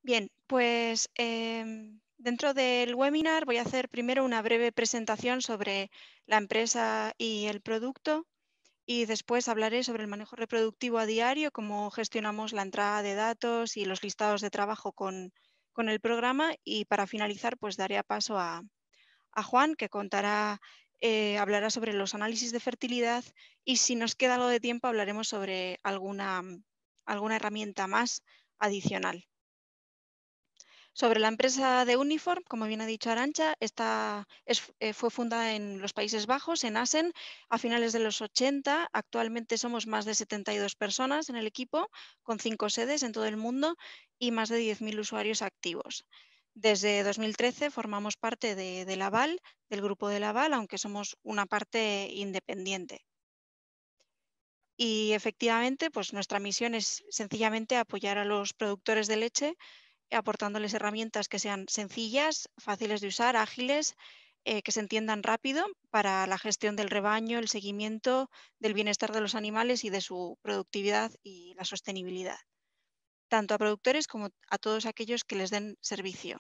Bien, pues dentro del webinar voy a hacer primero una breve presentación sobre la empresa y el producto y después hablaré sobre el manejo reproductivo a diario, cómo gestionamos la entrada de datos y los listados de trabajo con el programa y para finalizar pues daré paso a Juan que hablará sobre los análisis de fertilidad y si nos queda algo de tiempo hablaremos sobre alguna herramienta más adicional. Sobre la empresa de Uniform, como bien ha dicho Arantxa, fue fundada en los Países Bajos, en Assen, a finales de los 80. Actualmente somos más de 72 personas en el equipo, con 5 sedes en todo el mundo y más de 10.000 usuarios activos. Desde 2013 formamos parte de Laval, del grupo de Laval, aunque somos una parte independiente. Y efectivamente, pues nuestra misión es sencillamente apoyar a los productores de leche aportándoles herramientas que sean sencillas, fáciles de usar, ágiles, que se entiendan rápido para la gestión del rebaño, el seguimiento del bienestar de los animales y de su productividad y la sostenibilidad, tanto a productores como a todos aquellos que les den servicio.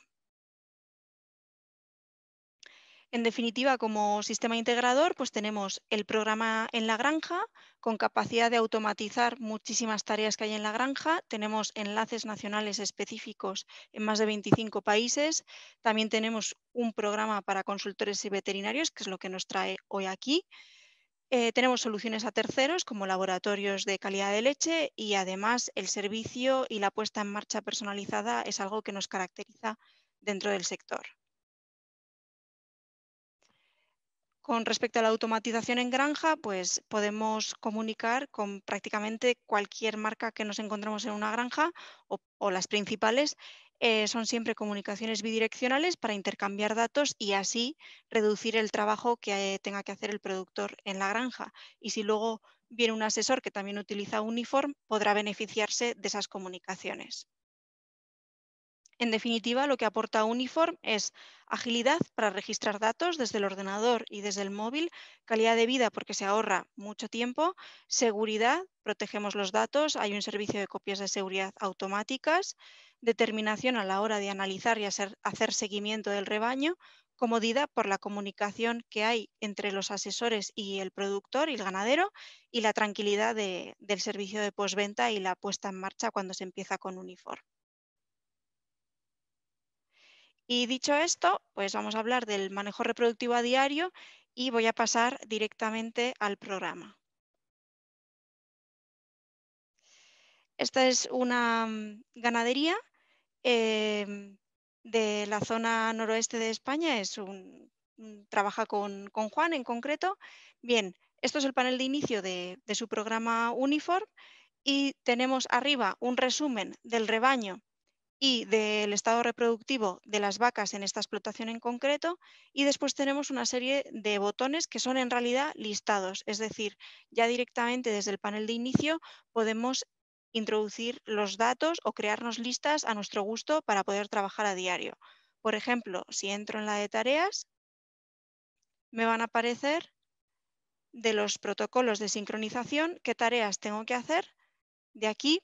En definitiva, como sistema integrador, pues tenemos el programa en la granja con capacidad de automatizar muchísimas tareas que hay en la granja. Tenemos enlaces nacionales específicos en más de 25 países. También tenemos un programa para consultores y veterinarios, que es lo que nos trae hoy aquí. Tenemos soluciones a terceros como laboratorios de calidad de leche y además el servicio y la puesta en marcha personalizada es algo que nos caracteriza dentro del sector. Con respecto a la automatización en granja, pues podemos comunicar con prácticamente cualquier marca que nos encontremos en una granja o las principales. Son siempre comunicaciones bidireccionales para intercambiar datos y así reducir el trabajo que tenga que hacer el productor en la granja. Y si luego viene un asesor que también utiliza Uniform, podrá beneficiarse de esas comunicaciones. En definitiva, lo que aporta Uniform es agilidad para registrar datos desde el ordenador y desde el móvil, calidad de vida porque se ahorra mucho tiempo, seguridad, protegemos los datos, hay un servicio de copias de seguridad automáticas, determinación a la hora de analizar y hacer seguimiento del rebaño, comodidad por la comunicación que hay entre los asesores y el productor y el ganadero y la tranquilidad del servicio de postventa y la puesta en marcha cuando se empieza con Uniform. Y dicho esto, pues vamos a hablar del manejo reproductivo a diario y voy a pasar directamente al programa. Esta es una ganadería de la zona noroeste de España. Trabaja con Juan en concreto. Bien, esto es el panel de inicio de su programa Uniform y tenemos arriba un resumen del rebaño y del estado reproductivo de las vacas en esta explotación en concreto, y después tenemos una serie de botones que son en realidad listados, es decir, ya directamente desde el panel de inicio podemos introducir los datos o crearnos listas a nuestro gusto para poder trabajar a diario. Por ejemplo, si entro en la de tareas, me van a aparecer de los protocolos de sincronización qué tareas tengo que hacer de aquí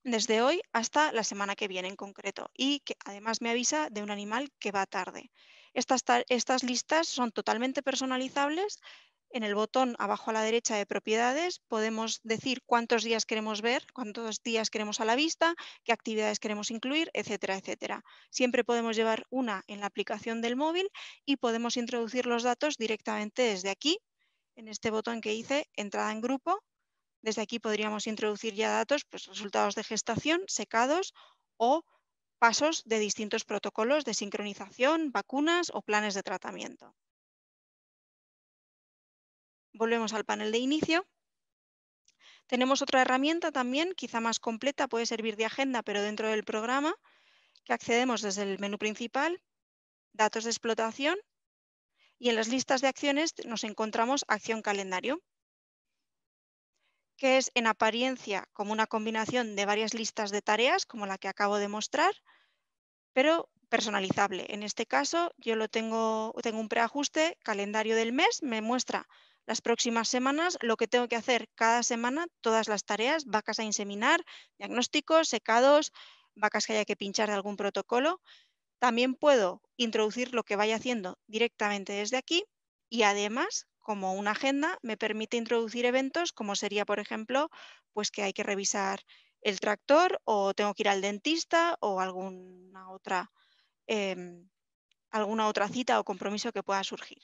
desde hoy hasta la semana que viene en concreto y que además me avisa de un animal que va tarde. Estas listas son totalmente personalizables. En el botón abajo a la derecha de propiedades podemos decir cuántos días queremos ver, cuántos días queremos a la vista, qué actividades queremos incluir, etcétera, etcétera. Siempre podemos llevar una en la aplicación del móvil y podemos introducir los datos directamente desde aquí, en este botón que dice entrada en grupo. Desde aquí podríamos introducir ya datos, pues resultados de gestación, secados o pasos de distintos protocolos de sincronización, vacunas o planes de tratamiento. Volvemos al panel de inicio. Tenemos otra herramienta también, quizá más completa, puede servir de agenda, pero dentro del programa, que accedemos desde el menú principal, datos de explotación, y en las listas de acciones nos encontramos acción calendario, que es en apariencia como una combinación de varias listas de tareas, como la que acabo de mostrar, pero personalizable. En este caso, tengo un preajuste, calendario del mes, me muestra las próximas semanas, lo que tengo que hacer cada semana, todas las tareas, vacas a inseminar, diagnósticos, secados, vacas que haya que pinchar de algún protocolo. También puedo introducir lo que vaya haciendo directamente desde aquí y además, como una agenda, me permite introducir eventos como sería, por ejemplo, pues que hay que revisar el tractor o tengo que ir al dentista o em, alguna otra cita o compromiso que pueda surgir.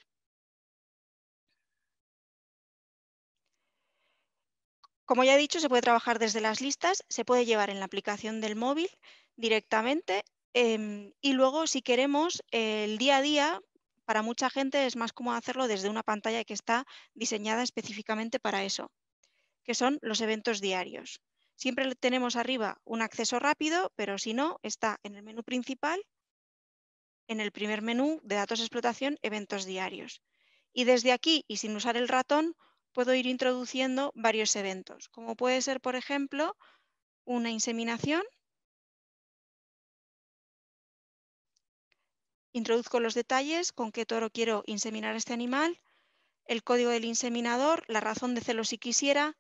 Como ya he dicho, se puede trabajar desde las listas, se puede llevar en la aplicación del móvil directamente y luego si queremos el día a día, para mucha gente es más cómodo hacerlo desde una pantalla que está diseñada específicamente para eso, que son los eventos diarios. Siempre tenemos arriba un acceso rápido, pero si no, está en el menú principal, en el primer menú de datos de explotación, eventos diarios. Y desde aquí, y sin usar el ratón, puedo ir introduciendo varios eventos, como puede ser, por ejemplo, una inseminación. Introduzco los detalles, con qué toro quiero inseminar este animal, el código del inseminador, la razón de celo si quisiera,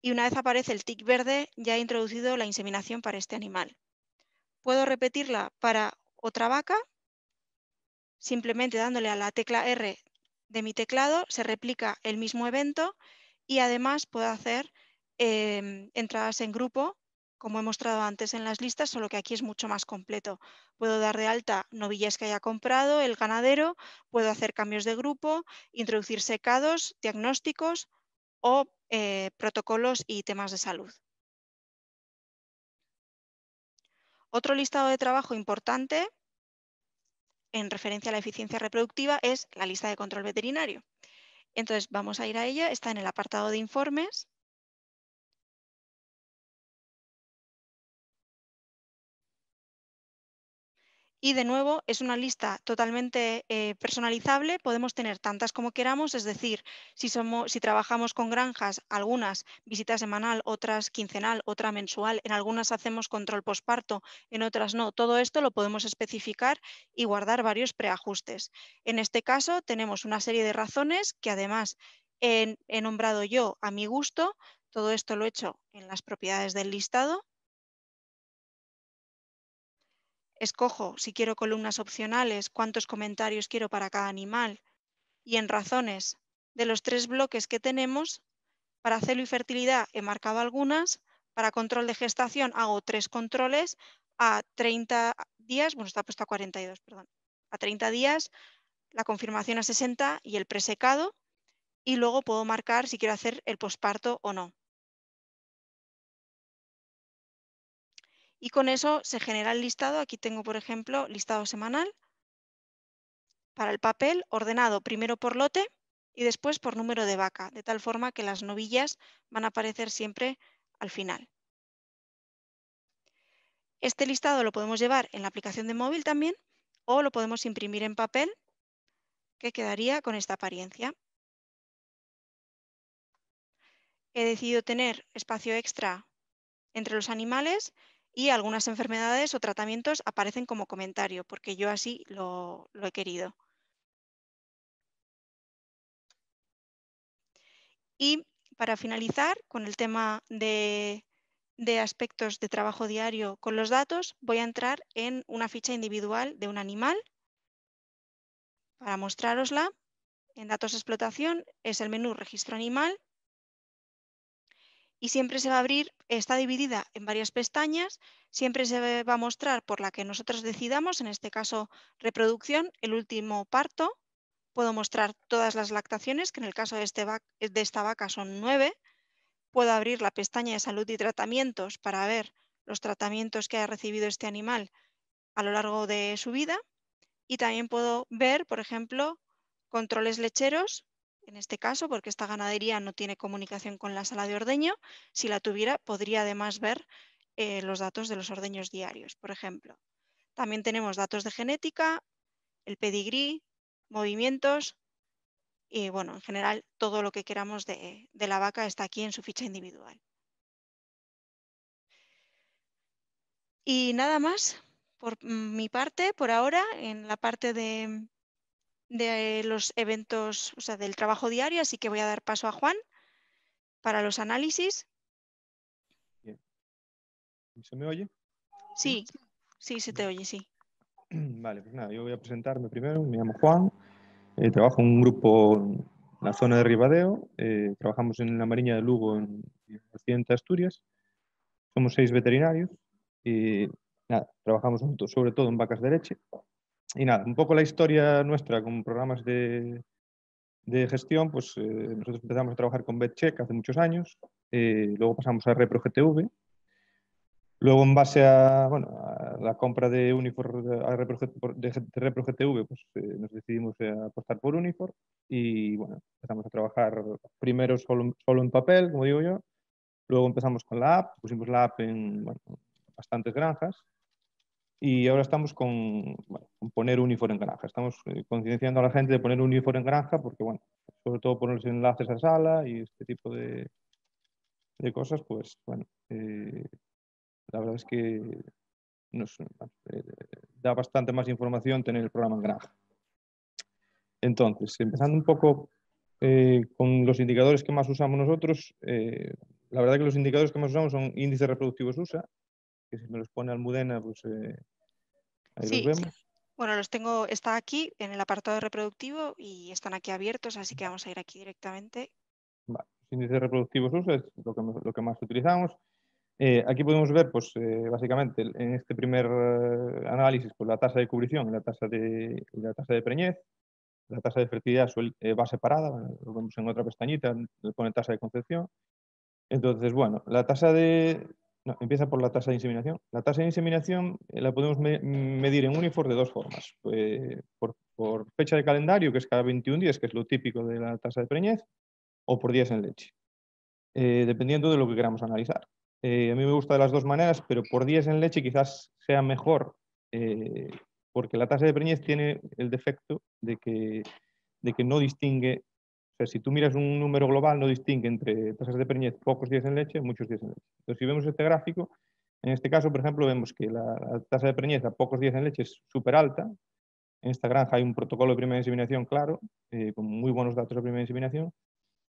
y una vez aparece el tic verde, ya he introducido la inseminación para este animal. Puedo repetirla para otra vaca, simplemente dándole a la tecla R de mi teclado, se replica el mismo evento y además puedo hacer entradas en grupo, como he mostrado antes en las listas, solo que aquí es mucho más completo. Puedo dar de alta novillas que haya comprado el ganadero, puedo hacer cambios de grupo, introducir secados, diagnósticos o protocolos y temas de salud. Otro listado de trabajo importante en referencia a la eficiencia reproductiva es la lista de control veterinario. Entonces vamos a ir a ella, está en el apartado de informes. Y de nuevo es una lista totalmente personalizable, podemos tener tantas como queramos, es decir, si trabajamos con granjas, algunas visita semanal, otras quincenal, otra mensual, en algunas hacemos control posparto, en otras no. Todo esto lo podemos especificar y guardar varios preajustes. En este caso tenemos una serie de razones que además he nombrado yo a mi gusto. Todo esto lo he hecho en las propiedades del listado. Escojo si quiero columnas opcionales, cuántos comentarios quiero para cada animal y en razones de los 3 bloques que tenemos, para celo y fertilidad he marcado algunas, para control de gestación hago 3 controles a 30 días, bueno, está puesto a 42, perdón, a 30 días, la confirmación a 60 y el presecado y luego puedo marcar si quiero hacer el posparto o no. Y con eso se genera el listado. Aquí tengo, por ejemplo, listado semanal para el papel ordenado primero por lote y después por número de vaca, de tal forma que las novillas van a aparecer siempre al final. Este listado lo podemos llevar en la aplicación de móvil también o lo podemos imprimir en papel, que quedaría con esta apariencia. He decidido tener espacio extra entre los animales y algunas enfermedades o tratamientos aparecen como comentario, porque yo así lo he querido. Y para finalizar con el tema de aspectos de trabajo diario con los datos, voy a entrar en una ficha individual de un animal para mostrarosla. En datos de explotación es el menú registro animal y siempre se va a abrir, está dividida en varias pestañas, siempre se va a mostrar por la que nosotros decidamos, en este caso reproducción, el último parto. Puedo mostrar todas las lactaciones, que en el caso de esta vaca son 9. Puedo abrir la pestaña de salud y tratamientos para ver los tratamientos que ha recibido este animal a lo largo de su vida y también puedo ver, por ejemplo, controles lecheros, en este caso, porque esta ganadería no tiene comunicación con la sala de ordeño. Si la tuviera, podría además ver los datos de los ordeños diarios, por ejemplo. También tenemos datos de genética, el pedigrí, movimientos y, bueno, en general, todo lo que queramos de la vaca está aquí en su ficha individual. Y nada más por mi parte, por ahora, en la parte de los eventos, o sea, del trabajo diario, así que voy a dar paso a Juan para los análisis. Bien. ¿Se me oye? Sí, sí, se te oye, sí. Vale, pues nada, yo voy a presentarme primero. Me llamo Juan, trabajo en un grupo en la zona de Ribadeo. Trabajamos en la Mariña de Lugo, en Occidente de Asturias. Somos 6 veterinarios y nada, trabajamos sobre todo en vacas de leche. Y nada, un poco la historia nuestra con programas de gestión, pues nosotros empezamos a trabajar con VetCheck hace muchos años, luego pasamos a ReproGTV. Luego, en base a, bueno, a la compra de Unifor de ReproGTV, pues nos decidimos a apostar por Unifor y bueno, empezamos a trabajar primero solo en papel, como digo yo. Luego empezamos con la app, pusimos la app en bueno, bastantes granjas y ahora estamos con poner Unifor en granja. Estamos concienciando a la gente de poner Unifor en granja porque, bueno, sobre todo poner los enlaces a sala y este tipo de cosas, pues bueno, la verdad es que nos da bastante más información tener el programa en granja. Entonces, empezando un poco con los indicadores que más usamos nosotros, la verdad que los indicadores que más usamos son índices reproductivos USA, que si me los pone Almudena, pues ahí los Sí, vemos. bueno, está aquí en el apartado reproductivo y están aquí abiertos, así que vamos a ir aquí directamente. Vale. Los índices reproductivos USA es lo que más utilizamos. Aquí podemos ver, pues, básicamente, en este primer análisis, pues, la tasa de cubrición y la tasa de preñez. La tasa de fertilidad va separada, lo vemos en otra pestañita, le pone tasa de concepción. Entonces, bueno, la tasa de... No, empieza por la tasa de inseminación. La tasa de inseminación la podemos medir en Unifor de dos formas. Por fecha de calendario, que es cada 21 días, que es lo típico de la tasa de preñez, o por días en leche, dependiendo de lo que queramos analizar. A mí me gusta de las dos maneras, pero por días en leche quizás sea mejor, porque la tasa de preñez tiene el defecto de que no distingue, o sea, si tú miras un número global, no distingue entre tasas de preñez pocos días en leche o muchos días en leche. Entonces, si vemos este gráfico, en este caso, por ejemplo, vemos que la tasa de preñez a pocos días en leche es súper alta. En esta granja hay un protocolo de primera inseminación claro, con muy buenos datos de primera inseminación.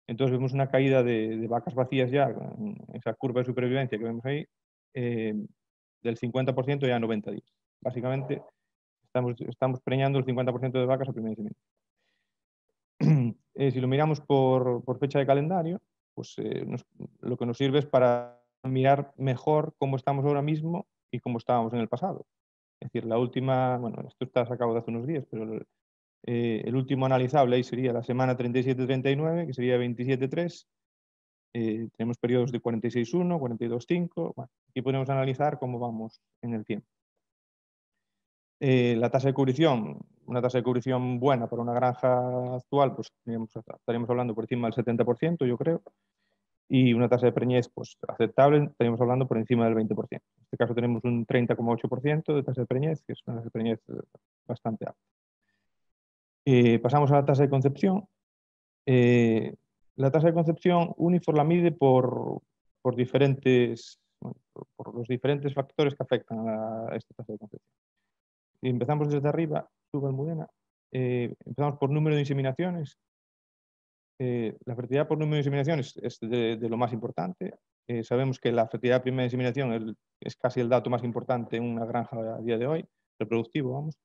Entonces vemos una caída de vacas vacías ya, en esa curva de supervivencia que vemos ahí, del 50% ya a 90 días. Básicamente, estamos preñando el 50% de vacas a primera inseminación. Si lo miramos por fecha de calendario, pues lo que nos sirve es para mirar mejor cómo estamos ahora mismo y cómo estábamos en el pasado. Es decir, la última, bueno, esto está sacado de hace unos días, pero el último analizable ahí sería la semana 37-39, que sería 27-3. Tenemos periodos de 46-1, 42-5. Bueno, aquí podemos analizar cómo vamos en el tiempo. La tasa de cubrición, una tasa de cubrición buena para una granja actual, pues estaríamos hablando por encima del 70%, yo creo, y una tasa de preñez pues, aceptable, estaríamos hablando por encima del 20%. En este caso tenemos un 30,8% de tasa de preñez, que es una tasa de preñez bastante alta. Pasamos a la tasa de concepción. La tasa de concepción Unifor la mide por diferentes, bueno, por los diferentes factores que afectan a esta tasa de concepción. Si empezamos desde arriba, sube Almudena, empezamos por número de inseminaciones. La fertilidad por número de inseminaciones es de lo más importante. Sabemos que la fertilidad primera de inseminación es casi el dato más importante en una granja a día de hoy, reproductivo, vamos.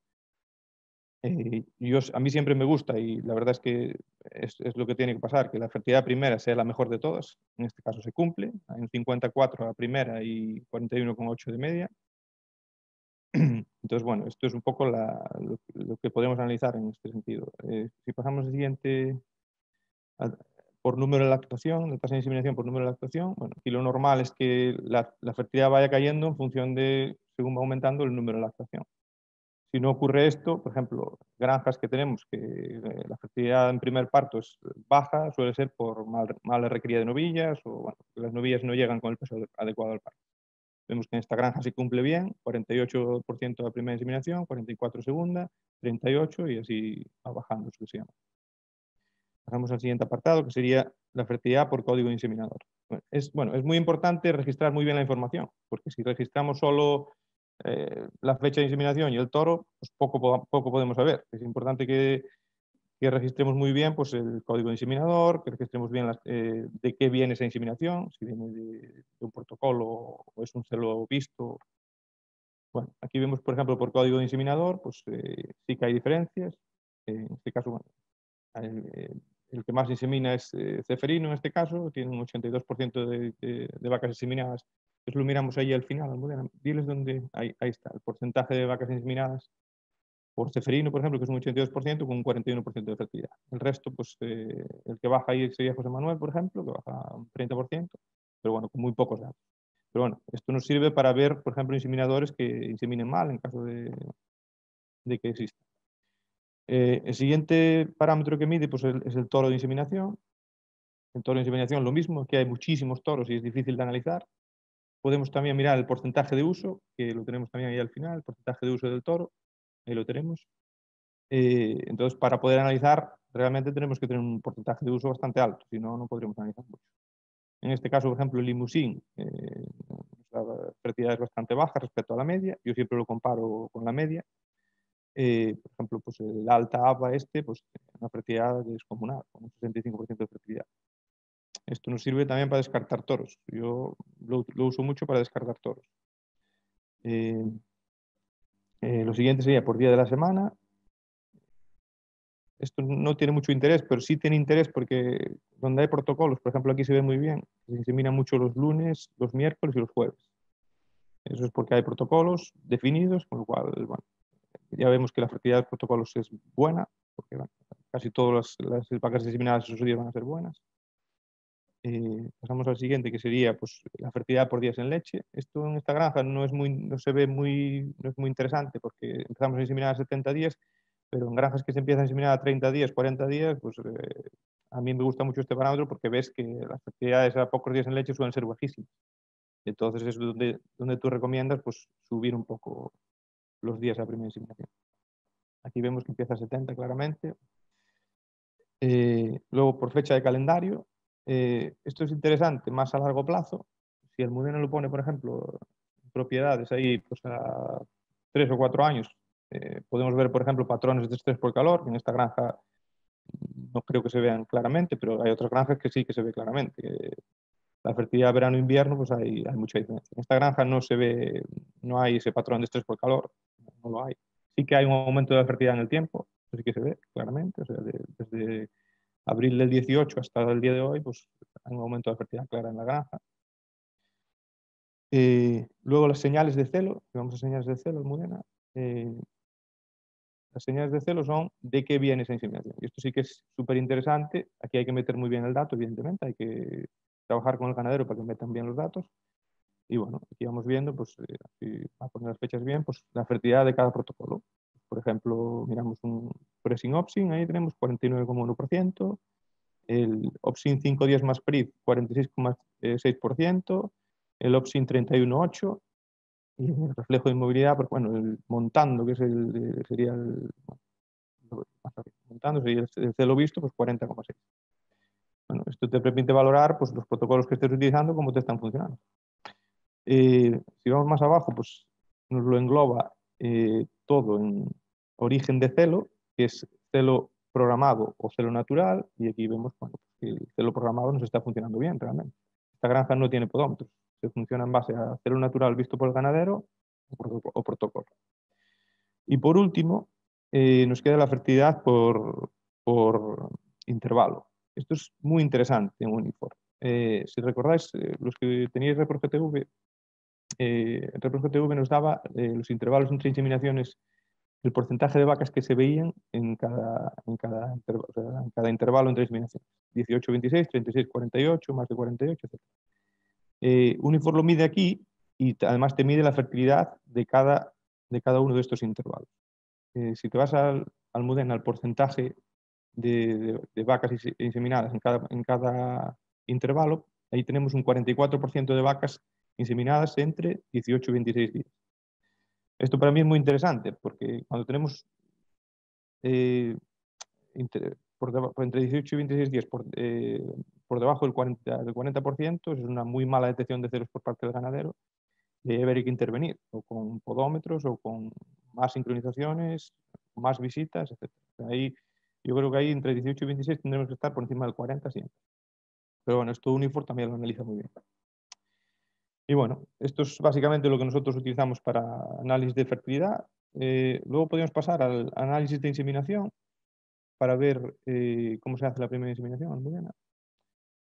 A mí siempre me gusta y la verdad es que es lo que tiene que pasar, que la fertilidad primera sea la mejor de todas. En este caso se cumple, hay un 54 a primera y 41,8 de media. Entonces, bueno, esto es un poco lo que podemos analizar en este sentido. Si pasamos al siguiente, por número de lactación, la tasa de inseminación por número de lactación, bueno, aquí lo normal es que la fertilidad vaya cayendo en función de, según va aumentando el número de lactación. Si no ocurre esto, por ejemplo, granjas que tenemos que la fertilidad en primer parto es baja, suele ser por mala recría de novillas o bueno, las novillas no llegan con el peso adecuado al parto. Vemos que en esta granja se cumple bien, 48% de primera inseminación, 44% segunda, 38% y así va bajando sucesivamente. Pasamos al siguiente apartado, que sería la fertilidad por código inseminador. Bueno, es muy importante registrar muy bien la información, porque si registramos solo la fecha de inseminación y el toro, pues poco podemos saber. Es importante que registremos muy bien pues, el código de inseminador, que registremos bien de qué viene esa inseminación, si viene de un protocolo o es un celo visto Bueno, aquí vemos, por ejemplo, por código de inseminador, pues sí que hay diferencias. En este caso, bueno, el que más insemina es Ceferino, en este caso, tiene un 82% de vacas inseminadas. Entonces lo miramos ahí al final, Almudena. Diles dónde, ahí está, el porcentaje de vacas inseminadas por Ceferino, por ejemplo, que es un 82% con un 41% de fertilidad. El resto, pues el que baja ahí sería José Manuel, por ejemplo, que baja un 30%, pero bueno, con muy pocos datos. Pero bueno, esto nos sirve para ver, por ejemplo, inseminadores que inseminen mal en caso de que exista. El siguiente parámetro que mide pues, es el toro de inseminación. El toro de inseminación lo mismo, aquí hay muchísimos toros y es difícil de analizar. Podemos también mirar el porcentaje de uso, que lo tenemos también ahí al final, el porcentaje de uso del toro, ahí lo tenemos. Entonces, para poder analizar, realmente tenemos que tener un porcentaje de uso bastante alto, si no, no podríamos analizar mucho. En este caso, por ejemplo, el limusín, la fertilidad es bastante baja respecto a la media. Yo siempre lo comparo con la media. Por ejemplo, pues el alta ABA pues una fertilidad descomunal, con un 65% de fertilidad. Esto nos sirve también para descartar toros. Yo lo uso mucho para descartar toros. Lo siguiente sería por día de la semana. Esto no tiene mucho interés, pero sí tiene interés porque donde hay protocolos, por ejemplo, aquí se ve muy bien, se insemina mucho los lunes, los miércoles y los jueves. Eso es porque hay protocolos definidos, con lo cual, bueno, ya vemos que la fertilidad de los protocolos es buena, porque bueno, casi todas las vacas inseminadas esos días van a ser buenas. Pasamos al siguiente, que sería pues, la fertilidad por días en leche. Esto en esta granja no se ve no es muy interesante porque empezamos a inseminar a 70 días, pero en granjas que se empiezan a inseminar a 30 días, 40 días, pues a mí me gusta mucho este parámetro porque ves que las fertilidades a pocos días en leche suelen ser bajísimas. Entonces es donde tú recomiendas pues, subir un poco los días a la primera inseminación. Aquí vemos que empieza a 70 claramente. Luego, por fecha de calendario, esto es interesante más a largo plazo. Si el Almudena lo pone, por ejemplo, propiedades ahí pues, a 3 o 4 años, podemos ver, por ejemplo, patrones de estrés por calor. En esta granja no creo que se vean claramente, pero hay otras granjas que sí que se ve claramente. La fertilidad verano-invierno, pues hay mucha diferencia. En esta granja no se ve, no hay ese patrón de estrés por calor, no lo hay. Sí que hay un aumento de la fertilidad en el tiempo, eso sí que se ve claramente, o sea, desde abril del 18 hasta el día de hoy, pues hay un aumento de fertilidad clara en la granja. Luego las señales de celo, vamos a señales de celo, Almudena. Las señales de celo son de qué viene esa inseminación. Y esto sí que es súper interesante. Aquí hay que meter muy bien el dato, evidentemente. Hay que trabajar con el ganadero para que metan bien los datos. Y bueno, aquí vamos viendo, pues, aquí a poner las fechas bien, pues la fertilidad de cada protocolo. Por ejemplo, miramos un pressing-opsin, ahí tenemos 49,1%, el opsin 5 días más PRIV, 46,6%, el opsin 31,8%, y el reflejo de inmovilidad, pues bueno, el montando, que sería montando, sería el celo visto, pues 40,6%. Bueno, esto te permite valorar pues, los protocolos que estés utilizando, cómo te están funcionando. Si vamos más abajo, pues nos lo engloba todo en origen de celo, que es celo programado o celo natural, y aquí vemos bueno, que el celo programado nos está funcionando bien realmente. Esta granja no tiene podómetros, se funciona en base a celo natural visto por el ganadero o protocolo. Y por último, nos queda la fertilidad por intervalo. Esto es muy interesante en Unifor. Si recordáis, los que teníais ReproGTV, el ReproGTV nos daba los intervalos entre inseminaciones, el porcentaje de vacas que se veían en cada intervalo entre inseminaciones. 18, 26, 36, 48, más de 48, etc. Unifor lo mide aquí y además te mide la fertilidad de cada uno de estos intervalos. Si te vas al Almudena, al porcentaje de vacas inseminadas en cada intervalo, ahí tenemos un 44% de vacas inseminadas entre 18 y 26 días. Esto para mí es muy interesante porque cuando tenemos entre 18 y 26 días por debajo del 40%, es una muy mala detección de celos por parte del ganadero, debe haber que intervenir, o con podómetros, o con más sincronizaciones, más visitas, etc. Ahí, yo creo que ahí entre 18 y 26 tendremos que estar por encima del 40 siempre. Pero bueno, esto Unifor también lo analiza muy bien. Y bueno, esto es básicamente lo que nosotros utilizamos para análisis de fertilidad. Luego podemos pasar al análisis de inseminación para ver cómo se hace la primera inseminación almudena.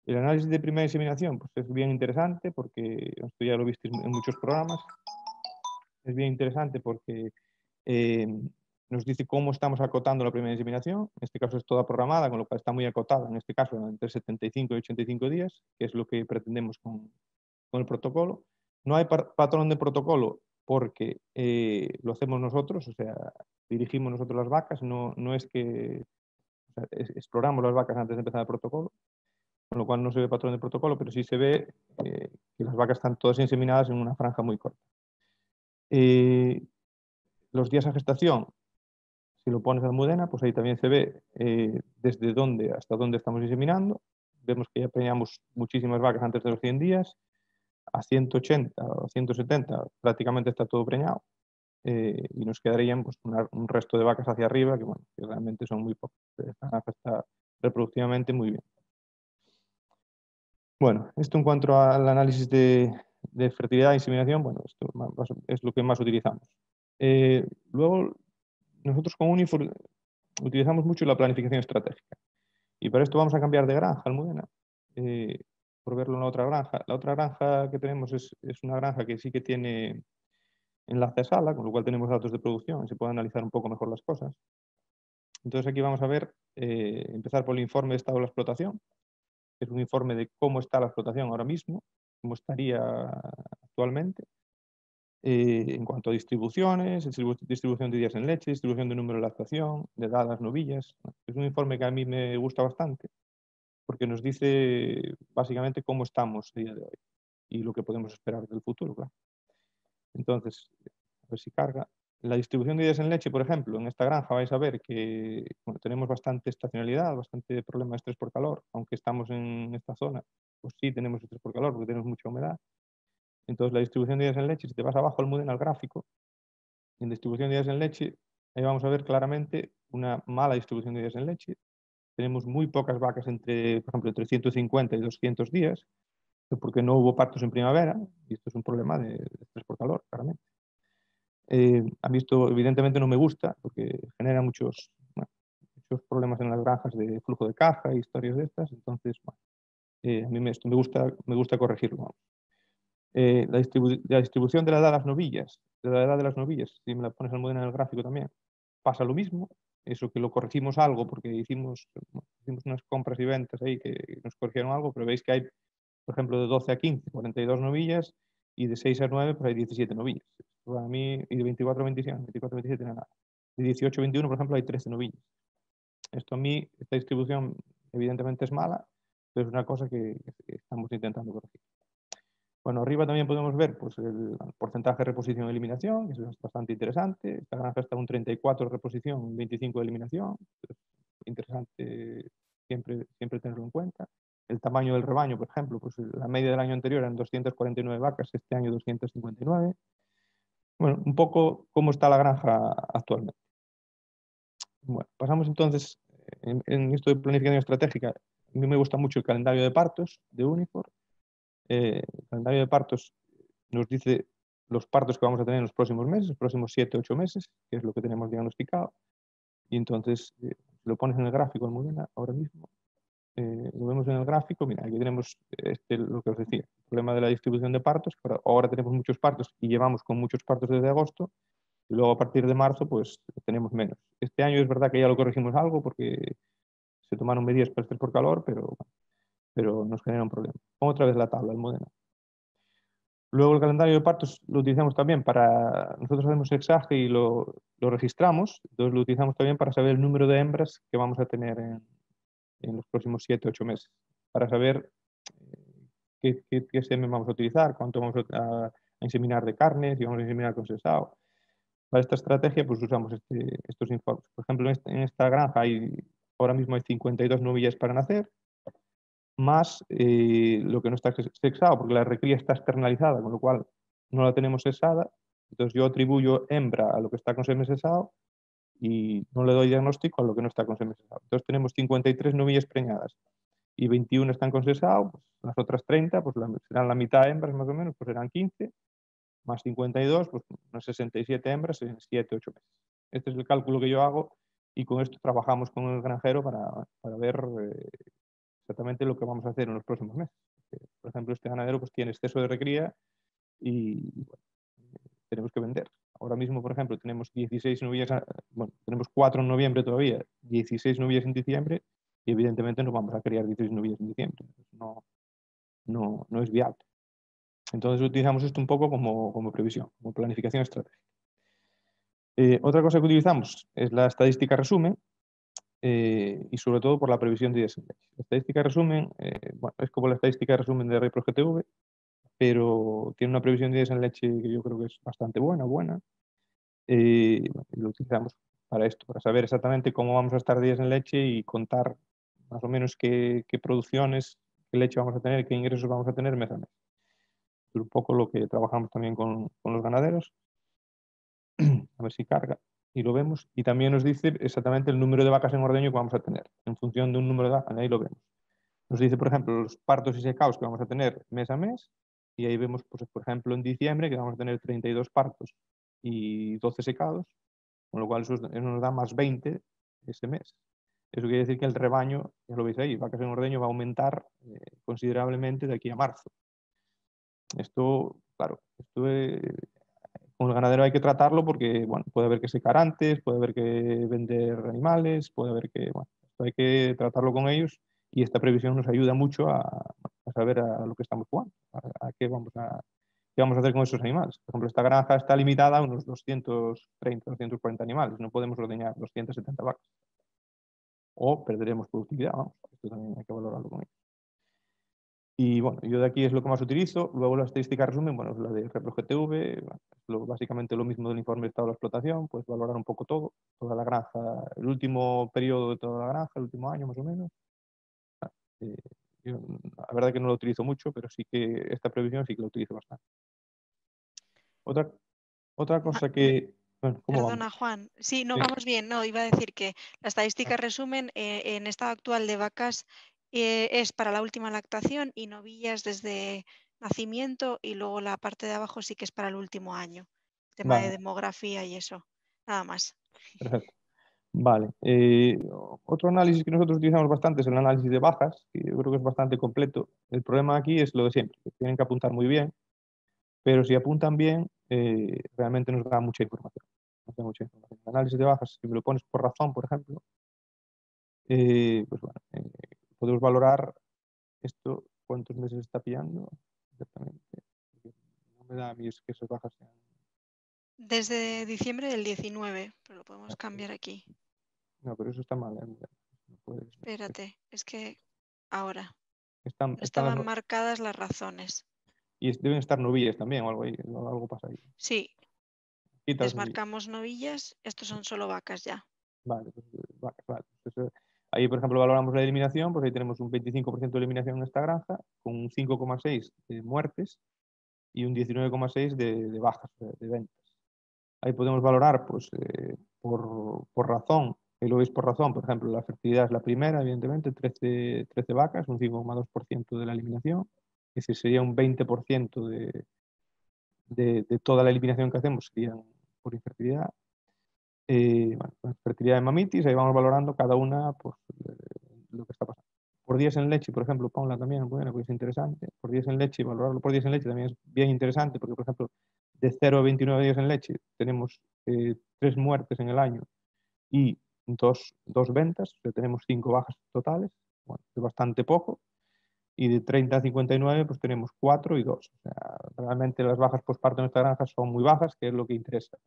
El análisis de primera inseminación pues es bien interesante porque, esto ya lo visteis en muchos programas, es bien interesante porque eh, nos dice cómo estamos acotando la primera inseminación. En este caso es toda programada, con lo cual está muy acotada, en este caso entre 75 y 85 días, que es lo que pretendemos con el protocolo. No hay patrón de protocolo porque lo hacemos nosotros, o sea, dirigimos nosotros las vacas, no es que o sea, exploramos las vacas antes de empezar el protocolo, con lo cual no se ve patrón de protocolo, pero sí se ve que las vacas están todas inseminadas en una franja muy corta. Los días a gestación, si lo pones a almudena, pues ahí también se ve desde dónde hasta dónde estamos inseminando. Vemos que ya preñamos muchísimas vacas antes de los 100 días. A 180 o 170 prácticamente está todo preñado. Y nos quedarían pues, un resto de vacas hacia arriba que, bueno, que realmente son muy pocas. Esta granja está reproductivamente muy bien. Bueno, esto en cuanto al análisis de fertilidad e inseminación, bueno, esto es lo que más utilizamos. Luego, nosotros con Unifor utilizamos mucho la planificación estratégica. Y para esto vamos a cambiar de granja, Almudena, por verlo en la otra granja. La otra granja que tenemos es una granja que sí que tiene enlace a sala, con lo cual tenemos datos de producción y se puede analizar un poco mejor las cosas. Entonces aquí vamos a ver, empezar por el informe de estado de la explotación, que es un informe de cómo está la explotación ahora mismo, cómo estaría actualmente, en cuanto a distribuciones, distribución de días en leche, distribución de número de lactación, de dadas, novillas. Es un informe que a mí me gusta bastante, porque nos dice básicamente cómo estamos a día de hoy y lo que podemos esperar del futuro, claro. Entonces, a ver si carga. La distribución de días en leche, por ejemplo, en esta granja vais a ver que bueno, tenemos bastante estacionalidad, bastante problema de estrés por calor, aunque estamos en esta zona, pues sí tenemos estrés por calor porque tenemos mucha humedad. Entonces, la distribución de días en leche, si te vas abajo al Almudena al gráfico, en distribución de días en leche, ahí vamos a ver claramente una mala distribución de días en leche. Tenemos muy pocas vacas entre, por ejemplo, entre 150 y 200 días, porque no hubo partos en primavera, y esto es un problema de estrés por calor, claramente. A mí esto evidentemente no me gusta, porque genera muchos problemas en las granjas de flujo de caja y historias de estas, entonces, bueno, a mí esto me gusta corregirlo. La distribución de la edad de las novillas, si me la pones al modelo en el gráfico también, pasa lo mismo, eso que lo corregimos algo porque hicimos unas compras y ventas ahí que nos corrigieron algo, pero veis que hay, por ejemplo, de 12 a 15, 42 novillas, y de 6 a 9, pues hay 17 novillas. Esto a mí, y de 24 a 27 nada. De 18 a 21, por ejemplo, hay 13 novillas. Esto a mí, esta distribución evidentemente es mala, pero es una cosa que estamos intentando corregir. Bueno, arriba también podemos ver pues, el porcentaje de reposición y eliminación, que es bastante interesante. Esta granja está un 34 de reposición, un 25 de eliminación. Es interesante siempre tenerlo en cuenta. El tamaño del rebaño, por ejemplo, pues la media del año anterior eran 249 vacas, este año 259. Bueno, un poco cómo está la granja actualmente. Bueno, pasamos entonces en esto de planificación estratégica. A mí me gusta mucho el calendario de partos de Unifor. El calendario de partos nos dice los partos que vamos a tener en los próximos meses, los próximos 7, 8 meses, que es lo que tenemos diagnosticado. Y entonces, si lo pones en el gráfico, Almudena, ahora mismo, lo vemos en el gráfico, mira, aquí tenemos lo que os decía, el problema de la distribución de partos, que ahora tenemos muchos partos y llevamos con muchos partos desde agosto, y luego a partir de marzo, pues tenemos menos. Este año es verdad que ya lo corregimos algo porque se tomaron medidas para estrés por calor, pero nos genera un problema. Pongo otra vez la tabla, Almudena. Luego el calendario de partos lo utilizamos también para, nosotros hacemos exaje y lo registramos, entonces lo utilizamos también para saber el número de hembras que vamos a tener en los próximos 7, 8 meses, para saber qué semen vamos a utilizar, cuánto vamos a inseminar de carne, si vamos a inseminar con sesao. Para esta estrategia pues usamos estos informes. Por ejemplo, en esta granja ahora mismo hay 52 novillas para nacer, más lo que no está sexado, porque la recría está externalizada, con lo cual no la tenemos sexada. Entonces yo atribuyo hembra a lo que está con semen sexado y no le doy diagnóstico a lo que no está con semen sexado. Entonces tenemos 53 novillas preñadas. y 21 están con sesao, pues las otras 30 pues serán la mitad hembras más o menos, pues serán 15, más 52, pues unas 67 hembras en 7, 8 meses. Este es el cálculo que yo hago y con esto trabajamos con el granjero para ver exactamente lo que vamos a hacer en los próximos meses. Por ejemplo, este ganadero pues tiene exceso de recría y bueno, tenemos que vender. Ahora mismo, por ejemplo, tenemos 16 novillas, bueno, tenemos 4 en noviembre todavía, 16 novillas en diciembre y evidentemente no vamos a criar 16 novillas en diciembre. No es viable. Entonces utilizamos esto un poco como previsión, como planificación estratégica. Otra cosa que utilizamos es la estadística resumen y sobre todo por la previsión de días en leche. La estadística resumen, bueno, es como la estadística resumen de Repro GTV, pero tiene una previsión de días en leche que yo creo que es bastante buena. Bueno, lo utilizamos para esto, para saber exactamente cómo vamos a estar días en leche y contar más o menos qué producciones, qué leche vamos a tener, qué ingresos vamos a tener mes a mes. Es un poco lo que trabajamos también con los ganaderos. A ver si carga y lo vemos. Y también nos dice exactamente el número de vacas en ordeño que vamos a tener, en función de un número de vacas, ahí lo vemos. Nos dice, por ejemplo, los partos y secados que vamos a tener mes a mes, y ahí vemos, pues, por ejemplo, en diciembre que vamos a tener 32 partos y 12 secados, con lo cual eso nos da más 20 ese mes. Eso quiere decir que el rebaño, ya lo veis ahí, vacas en ordeño va a aumentar considerablemente de aquí a marzo. Esto, claro, con el ganadero hay que tratarlo porque, bueno, puede haber que secar antes, puede haber que vender animales, puede haber que, bueno, esto hay que tratarlo con ellos y esta previsión nos ayuda mucho a saber a lo que estamos jugando, a qué vamos a hacer con esos animales. Por ejemplo, esta granja está limitada a unos 230, 240 animales, no podemos ordeñar 270 vacas o perderemos productividad, vamos, esto también hay que valorarlo con ellos. Y bueno, yo de aquí es lo que más utilizo. Luego la estadística resumen, bueno, es la de ReproGTV, bueno, básicamente lo mismo del informe de estado de la explotación, pues valorar un poco todo, toda la granja, el último periodo de toda la granja, el último año más o menos. Eh, yo, la verdad que no lo utilizo mucho, pero sí que esta previsión sí que la utilizo bastante. Otra, otra Ma- cosa que, bueno, ¿cómo vamos? Perdona, Juan. Sí, no, Sí. vamos bien. No, iba a decir que la estadística resumen en estado actual de vacas es para la última lactación y novillas desde nacimiento y luego la parte de abajo sí que es para el último año. Tema de Vale, demografía y eso. Nada más. perfecto. Vale. Otro análisis que nosotros utilizamos bastante es el análisis de bajas, que yo creo que es bastante completo. El problema aquí es lo de siempre, que tienen que apuntar muy bien, pero si apuntan bien, realmente nos da mucha información. Nos da mucha información. El análisis de bajas, si me lo pones por razón, por ejemplo, pues bueno, podemos valorar esto, cuántos meses está pillando exactamente. No me da a mí es que esas bajas sean... Desde diciembre del 19, pero lo podemos cambiar aquí. No, pero eso está mal. No puedes... Espérate, es que ahora Están, no están las, estaban marcadas las razones. y deben estar novillas también o algo ahí, algo pasa ahí. Sí, Quita las novillas. desmarcamos novillas, estos son solo vacas ya. Vale, pues, vale. Pues, ahí, por ejemplo, valoramos la eliminación, pues ahí tenemos un 25% de eliminación en esta granja, con un 5,6 de muertes y un 19,6 de bajas, de ventas. Ahí podemos valorar, pues, por razón, y lo veis por razón, por ejemplo, la fertilidad es la primera, evidentemente, 13 vacas, un 5,2% de la eliminación, es decir, sería un 20% de toda la eliminación que hacemos serían por infertilidad. Bueno, pues, fertilidad de mamitis, ahí vamos valorando cada una pues, lo que está pasando. Por días en leche, por ejemplo, ponla también, bueno, pues es interesante. Por días en leche, valorarlo por días en leche también es bien interesante, porque, por ejemplo, de 0 a 29 días en leche tenemos 3 muertes en el año y dos ventas, o sea, tenemos 5 bajas totales, bueno, es bastante poco. Y de 30 a 59, pues tenemos 4 y 2. O sea, realmente las bajas postparto en esta granja son muy bajas, que es lo que interesa.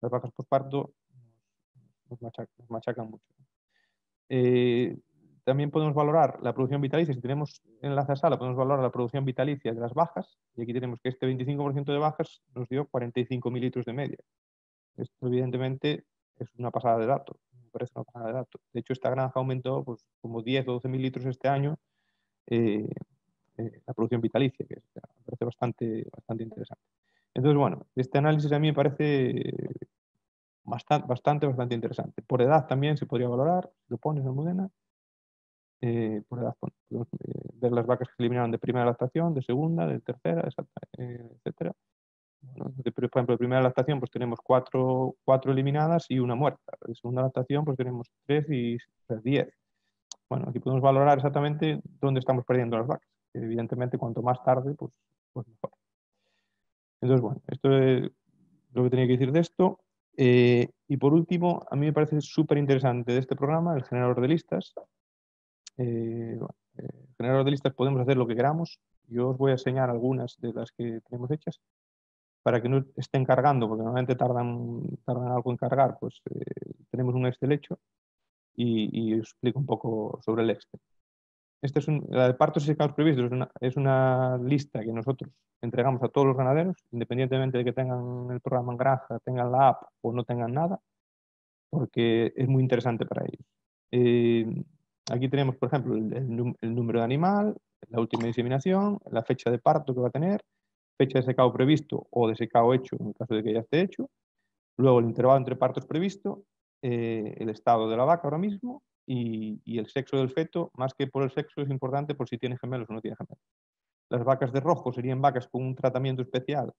Las bajas postparto nos machacan mucho. Eh, también podemos valorar la producción vitalicia. Si tenemos enlace a sala, podemos valorar la producción vitalicia de las bajas. Y aquí tenemos que este 25% de bajas nos dio 45.000 litros de media. Esto, evidentemente, es una pasada de dato. Me parece una pasada de dato. De hecho, esta granja aumentó pues, como 10 o 12.000 litros este año eh, la producción vitalicia, que me parece bastante interesante. Entonces, bueno, este análisis a mí me parece bastante interesante. Por edad también se podría valorar, lo pones en Almudena. por edad. Podemos ver las vacas que se eliminaron de primera lactación, de segunda, de tercera, etcétera. Bueno, por ejemplo, de primera lactación pues tenemos cuatro eliminadas y una muerta. De segunda lactación pues tenemos 3 y 10. Bueno, aquí podemos valorar exactamente dónde estamos perdiendo las vacas. Evidentemente, cuanto más tarde, pues mejor. Entonces, bueno, esto es lo que tenía que decir de esto. Y por último, a mí me parece súper interesante de este programa el generador de listas. Bueno, el generador de listas podemos hacer lo que queramos. Yo os voy a enseñar algunas de las que tenemos hechas para que no estén cargando, porque normalmente tardan algo en cargar. Pues tenemos un Excel hecho y os explico un poco sobre el Excel. Esta es la de partos y secados previstos, es una lista que nosotros entregamos a todos los ganaderos, independientemente de que tengan el programa en granja, tengan la app o no tengan nada, porque es muy interesante para ellos. Aquí tenemos, por ejemplo, el número de animal, la última inseminación, la fecha de parto que va a tener, fecha de secado previsto o de secado hecho en el caso de que ya esté hecho, luego el intervalo entre partos previsto, el estado de la vaca ahora mismo y el sexo del feto, más que por el sexo es importante por si tiene gemelos o no tiene gemelos. Las vacas de rojo serían vacas con un tratamiento especial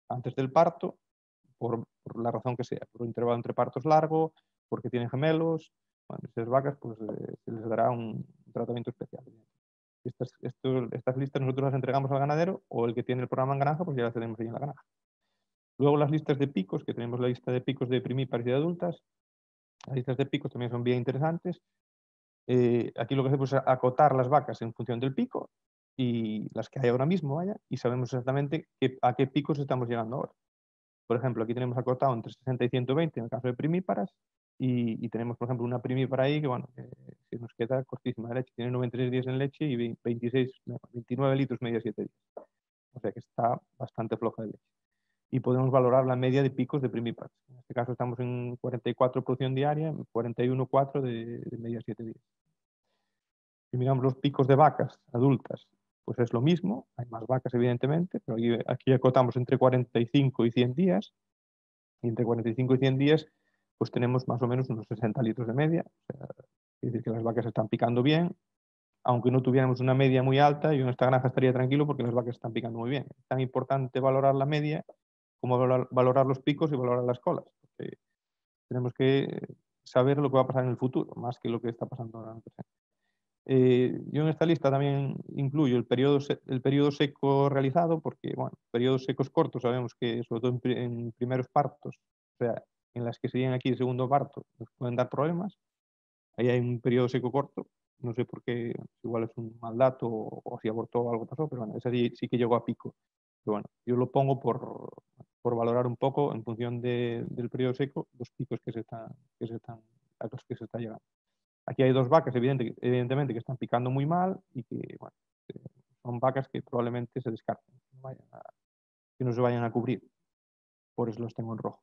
antes del parto, por la razón que sea, por un intervalo entre partos largo, porque tienen gemelos. Bueno, esas vacas pues se les dará un tratamiento especial. Estas listas nosotros las entregamos al ganadero o el que tiene el programa en granja, pues ya las tenemos ahí en la granja. Luego las listas de picos, que tenemos la lista de picos de primíparas y de adultas. Las listas de picos también son bien interesantes. Aquí lo que hacemos es acotar las vacas en función del pico y las que hay ahora mismo, vaya, y sabemos exactamente a qué picos estamos llegando ahora. Por ejemplo, aquí tenemos acotado entre 60 y 120 en el caso de primíparas y tenemos, por ejemplo, una primípara ahí que, bueno, que nos queda cortísima de leche. Tiene 93 días en leche y 29 litros media 7 días. O sea que está bastante floja de leche. Y podemos valorar la media de picos de primíparas. En este caso estamos en 44 producción diaria, 41,4 de media 7 días. Si miramos los picos de vacas adultas, pues es lo mismo, hay más vacas evidentemente, pero aquí acotamos entre 45 y 100 días, y entre 45 y 100 días pues tenemos más o menos unos 60 litros de media, o sea, es decir que las vacas están picando bien, aunque no tuviéramos una media muy alta, yo en esta granja estaría tranquilo porque las vacas están picando muy bien. Es tan importante valorar la media como valorar los picos y valorar las colas, porque tenemos que saber lo que va a pasar en el futuro, más que lo que está pasando ahora en el presente. Yo en esta lista también incluyo el periodo seco realizado, porque, bueno, periodos secos cortos sabemos que, sobre todo en primeros partos, o sea, en las que serían aquí el segundo parto, nos pueden dar problemas. Ahí hay un periodo seco corto, no sé por qué, igual es un mal dato o si abortó o algo pasó, pero bueno, ese sí que llegó a pico. Pero bueno, yo lo pongo por valorar un poco en función del periodo seco los picos a los que se está llegando. Aquí hay dos vacas, evidentemente, que están picando muy mal y que, bueno, son vacas que probablemente se descarten, que no se vayan a cubrir. Por eso los tengo en rojo.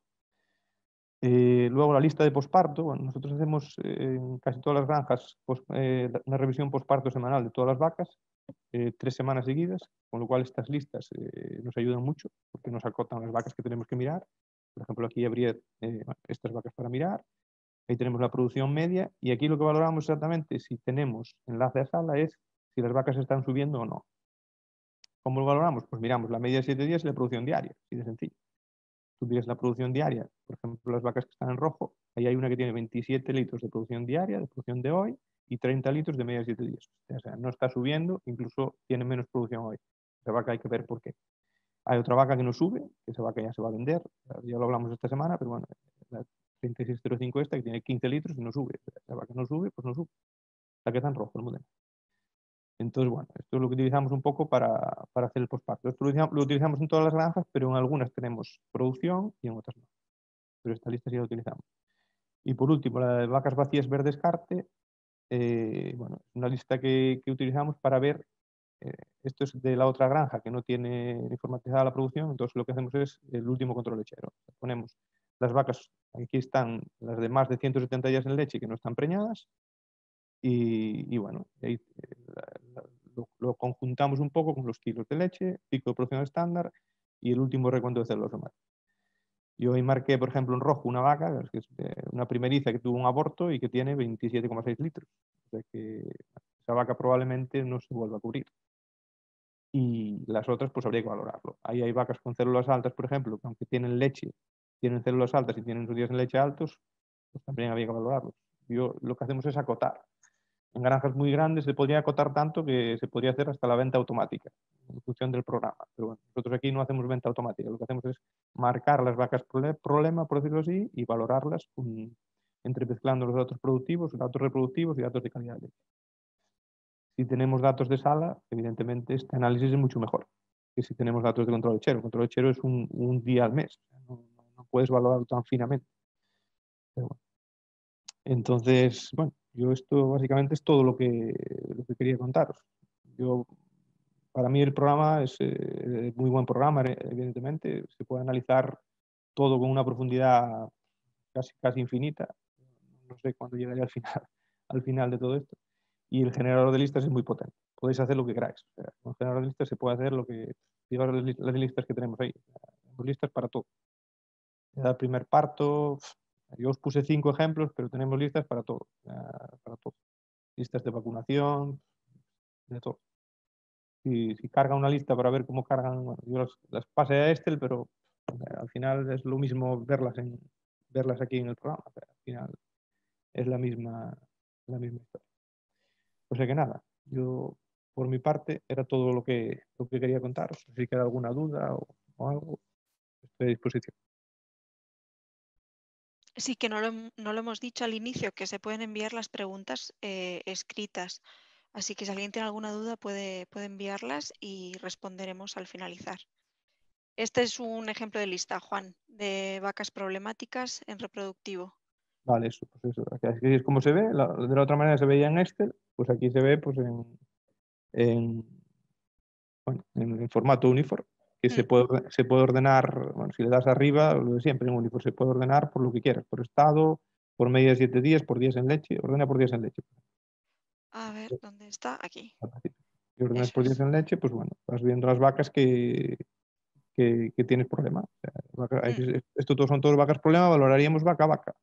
Luego la lista de posparto. Bueno, nosotros hacemos en casi todas las granjas una revisión posparto semanal de todas las vacas, 3 semanas seguidas, con lo cual estas listas nos ayudan mucho porque nos acotan las vacas que tenemos que mirar. Por ejemplo, aquí habría estas vacas para mirar. Ahí tenemos la producción media y aquí lo que valoramos exactamente si tenemos enlace a sala es si las vacas están subiendo o no. ¿Cómo lo valoramos? Pues miramos la media de 7 días y la producción diaria, así de sencillo. Tú miras la producción diaria, por ejemplo, las vacas que están en rojo, ahí hay una que tiene 27 litros de producción diaria, de producción de hoy, y 30 litros de media de 7 días. O sea, no está subiendo, incluso tiene menos producción hoy. Esa vaca hay que ver por qué. Hay otra vaca que no sube, que esa vaca ya se va a vender, ya lo hablamos esta semana, pero bueno, la 3605 esta que tiene 15 litros y no sube. La vaca no sube, pues no sube. La que está en rojo, el modelo. Entonces, bueno, esto es lo que utilizamos un poco para hacer el postparto. Esto lo utilizamos en todas las granjas, pero en algunas tenemos producción y en otras no. Pero esta lista sí la utilizamos. Y por último, la de vacas vacías ver descarte. Bueno, es una lista que utilizamos para ver, esto es de la otra granja que no tiene informatizada la producción, entonces lo que hacemos es el último control lechero. Ponemos las vacas, aquí están las de más de 170 días en leche que no están preñadas, y bueno, ahí lo conjuntamos un poco con los kilos de leche, pico de producción estándar y el último recuento de células somáticas. Yo hoy marqué, por ejemplo, en rojo una vaca, que es una primeriza que tuvo un aborto y que tiene 27,6 litros. O sea que esa vaca probablemente no se vuelva a cubrir. Y las otras, pues habría que valorarlo. Ahí hay vacas con células altas, por ejemplo, que aunque tienen leche, tienen células altas y tienen sus días en leche altos, pues también habría que valorarlos. Yo lo que hacemos es acotar. En granjas muy grandes se podría acotar tanto que se podría hacer hasta la venta automática, en función del programa. Pero bueno, nosotros aquí no hacemos venta automática, lo que hacemos es marcar las vacas problema, por decirlo así, y valorarlas entremezclando los datos productivos, datos reproductivos y datos de calidad de leche. Si tenemos datos de sala, evidentemente este análisis es mucho mejor que si tenemos datos de control lechero. El control lechero es un día al mes, no puedes valorarlo tan finamente. Pero bueno. Entonces, bueno, yo esto básicamente es todo lo que quería contaros. Yo, para mí el programa es muy buen programa, evidentemente. Se puede analizar todo con una profundidad casi infinita. No sé cuándo llegaría al final, al final de todo esto. Y el generador de listas es muy potente. Podéis hacer lo que queráis. O sea, con el generador de listas se puede hacer lo que... Fijaros las listas que tenemos ahí. O sea, tenemos listas para todo. El primer parto, yo os puse 5 ejemplos, pero tenemos listas para todo. Para todo. Listas de vacunación, de todo. Si carga una lista para ver cómo cargan, bueno, yo las pasé a Excel, pero al final es lo mismo verlas aquí en el programa. O sea, al final es la misma historia. O sea que nada, yo por mi parte era todo lo que quería contaros. Si queda alguna duda o algo, estoy a disposición. Sí, que no lo hemos dicho al inicio, que se pueden enviar las preguntas escritas. Así que si alguien tiene alguna duda puede enviarlas y responderemos al finalizar. Este es un ejemplo de lista, Juan, de vacas problemáticas en reproductivo. Vale, eso, pues eso. Aquí es como se ve. De la otra manera se veía en Excel, pues aquí se ve pues en, bueno, en formato uniforme, que Mm, se puede ordenar, bueno, si le das arriba, lo de siempre en uniforme, se puede ordenar por lo que quieras, por estado, por media de 7 días, por días en leche, ordena por días en leche. a ver, ¿dónde está? Aquí. Si ordenas Eso por días es. en leche, pues bueno, vas viendo las vacas que tienes problema. O sea, Mm, esto son todos vacas problema, valoraríamos vaca a vaca.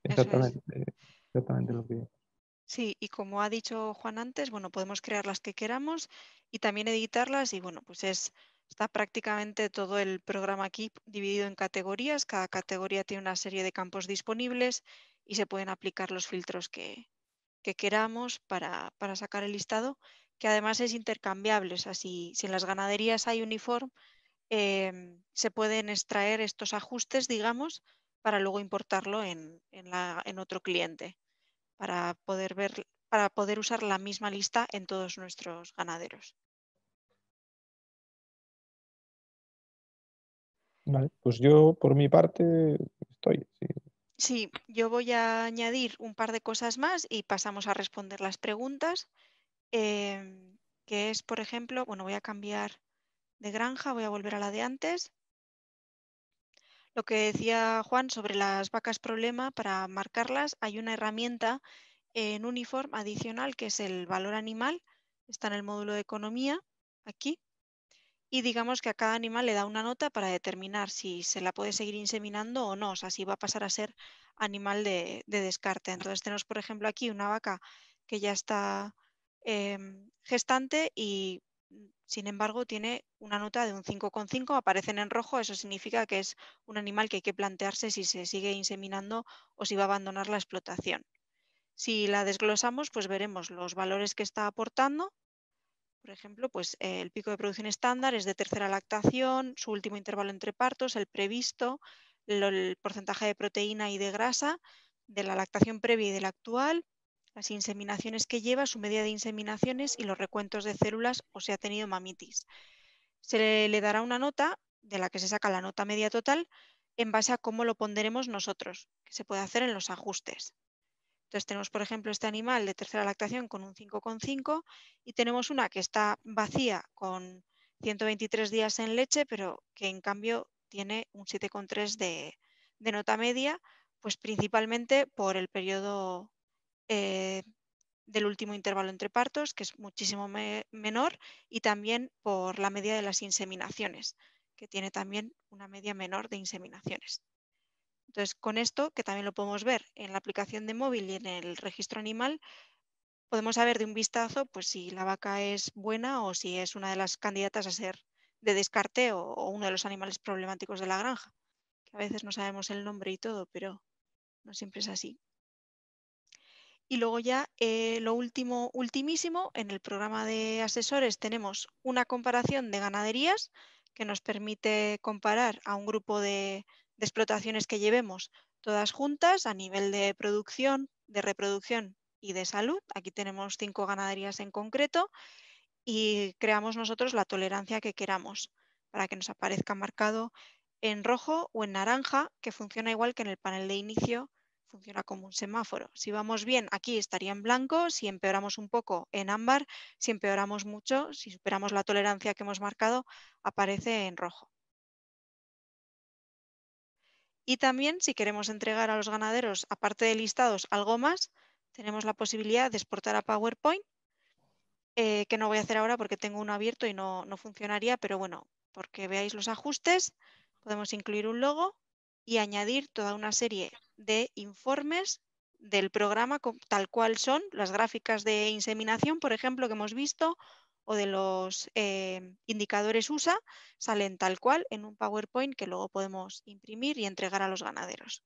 eso es. Exactamente, exactamente lo que... Sí, y como ha dicho Juan antes, bueno, podemos crear las que queramos y también editarlas y bueno, pues está prácticamente todo el programa aquí dividido en categorías. Cada categoría tiene una serie de campos disponibles y se pueden aplicar los filtros que queramos para sacar el listado, que además es intercambiable. O sea, si en las ganaderías hay uniform, se pueden extraer estos ajustes, digamos, para luego importarlo en otro cliente para para poder usar la misma lista en todos nuestros ganaderos. Vale, pues yo por mi parte estoy. Sí. Sí, yo voy a añadir un par de cosas más y pasamos a responder las preguntas, que es, por ejemplo, bueno, voy a cambiar de granja, voy a volver a la de antes. Lo que decía Juan sobre las vacas problema, para marcarlas hay una herramienta en Uniform adicional que es el valor animal, está en el módulo de economía, aquí. Y digamos que a cada animal le da una nota para determinar si se la puede seguir inseminando o no, o sea, si va a pasar a ser animal de descarte. Entonces tenemos, por ejemplo, aquí una vaca que ya está gestante y, sin embargo, tiene una nota de un 5,5, aparecen en rojo, eso significa que es un animal que hay que plantearse si se sigue inseminando o si va a abandonar la explotación. Si la desglosamos, pues veremos los valores que está aportando. Por ejemplo, pues el pico de producción estándar es de tercera lactación, su último intervalo entre partos, el previsto, el porcentaje de proteína y de grasa de la lactación previa y de la actual, las inseminaciones que lleva, su media de inseminaciones y los recuentos de células o si ha tenido mamitis. Se le dará una nota de la que se saca la nota media total en base a cómo lo ponderemos nosotros, que se puede hacer en los ajustes. Entonces tenemos, por ejemplo, este animal de tercera lactación con un 5,5 y tenemos una que está vacía con 123 días en leche, pero que en cambio tiene un 7,3 de nota media, pues principalmente por el periodo eh, del último intervalo entre partos, que es muchísimo menor, y también por la media de las inseminaciones, que tiene también una media menor de inseminaciones. Entonces, con esto, que también lo podemos ver en la aplicación de móvil y en el registro animal, podemos saber de un vistazo pues, si la vaca es buena o si es una de las candidatas a ser de descarte o uno de los animales problemáticos de la granja. Que a veces no sabemos el nombre y todo, pero no siempre es así. Y luego ya lo ultimísimo, en el programa de asesores tenemos una comparación de ganaderías que nos permite comparar a un grupo de explotaciones que llevemos todas juntas a nivel de producción, de reproducción y de salud. Aquí tenemos 5 ganaderías en concreto y creamos nosotros la tolerancia que queramos para que nos aparezca marcado en rojo o en naranja, que funciona igual que en el panel de inicio, funciona como un semáforo. Si vamos bien, aquí estaría en blanco; si empeoramos un poco, en ámbar; si empeoramos mucho, si superamos la tolerancia que hemos marcado, aparece en rojo. Y también, si queremos entregar a los ganaderos, aparte de listados, algo más, tenemos la posibilidad de exportar a PowerPoint, que no voy a hacer ahora porque tengo uno abierto y no funcionaría, pero bueno, porque veáis los ajustes, podemos incluir un logo y añadir toda una serie de informes del programa tal cual son, las gráficas de inseminación, por ejemplo, que hemos visto, o de los indicadores USA, salen tal cual en un PowerPoint que luego podemos imprimir y entregar a los ganaderos.